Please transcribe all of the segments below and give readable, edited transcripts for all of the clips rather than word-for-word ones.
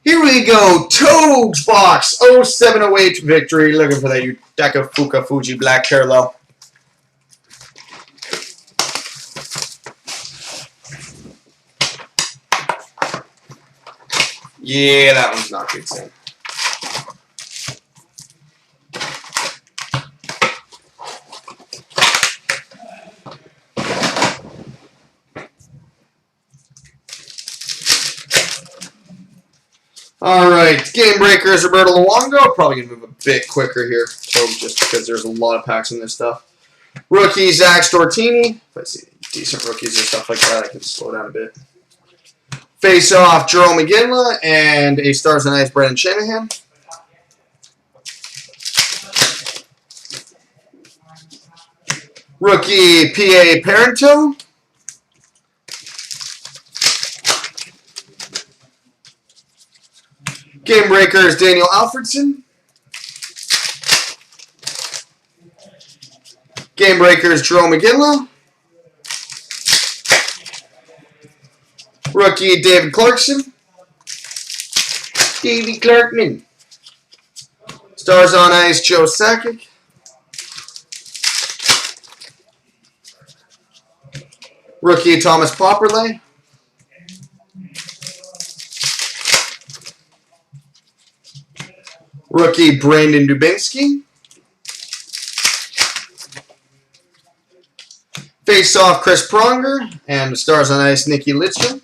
Here we go. Toge box 0708 victory. Looking for that Yutaka Fuka Fuji black parallel. Yeah, that one's not good, Sam. Alright, Game Breakers, Roberto Luongo. Probably going to move a bit quicker here, just because there's a lot of packs in this stuff. Rookie, Zach Stortini. If I see decent rookies or stuff like that, I can slow down a bit. Face off, Jerome McGinley, and a Stars and Ice, Brendan Shanahan. Rookie, P.A. Parento. Game Breakers, Daniel Alfredson. Game Breakers, Jerome McGinley. Rookie, David Clarkson. Davey Clarkman. Stars on Ice, Joe Sakic. Rookie, Thomas Popperley. Rookie, Brandon Dubinsky. Face off, Chris Pronger. And Stars on Ice, Nikki Lidstrom.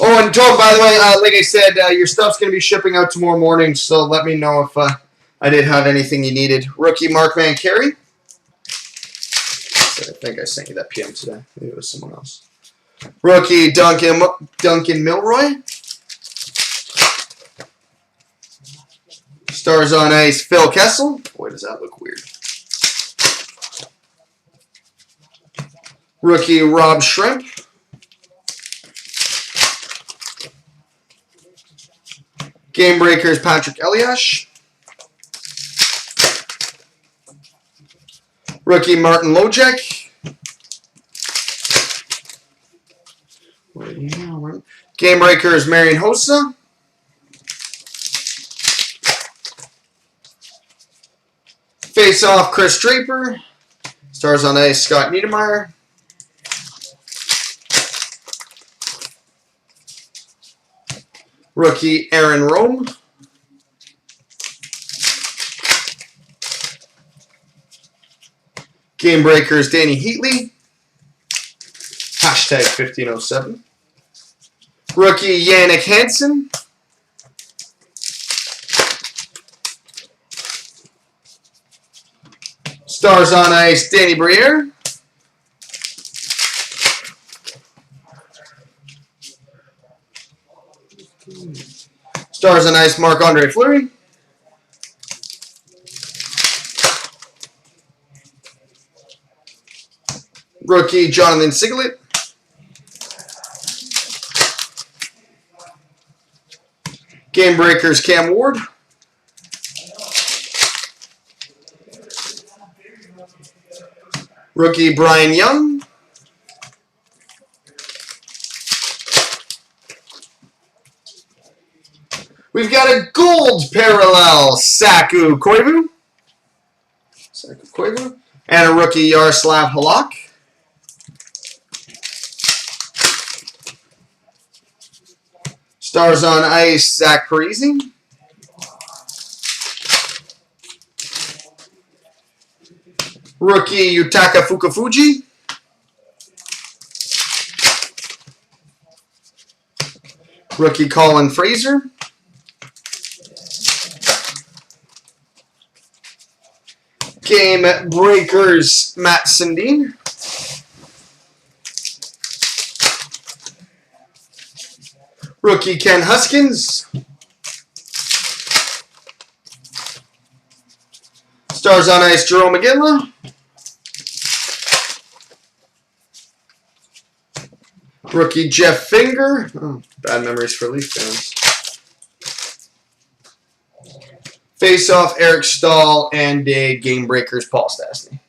Oh, and Toge, by the way, like I said, your stuff's going to be shipping out tomorrow morning, so let me know if I did have anything you needed. Rookie, Mark Van Carey. I think I sent you that PM today. Maybe it was someone else. Rookie, Duncan Milroy. Stars on Ice, Phil Kessel. Boy, does that look weird. Rookie, Rob Shrimp. Game Breakers, Patrick Eliash. Rookie, Martin Lojek. Game Breakers, Marian Hossa. Face off, Chris Draper. Stars on Ice, Scott Niedermeyer. Rookie, Aaron Rome. Game Breakers, Danny Heatley. Hashtag 1507. Rookie, Yannick Hansen. Stars on Ice, Danny Briere. Stars on Ice, Marc-Andre Fleury. Rookie, Jonathan Sigalet. Game Breakers, Cam Ward. Rookie, Brian Young. We've got a gold parallel, Saku Koivu. And a rookie, Yaroslav Halak. Stars on Ice, Zach Parise. Rookie, Yutaka Fukafuji. Rookie, Colin Fraser. Game Breakers, Matt Sundin. Rookie, Ken Huskins. Stars on Ice, Jerome McGinley. Rookie, Jeff Finger. Oh, bad memories for Leaf fans. Face off, Eric Stahl, and a Game Breakers, Paul Stastny.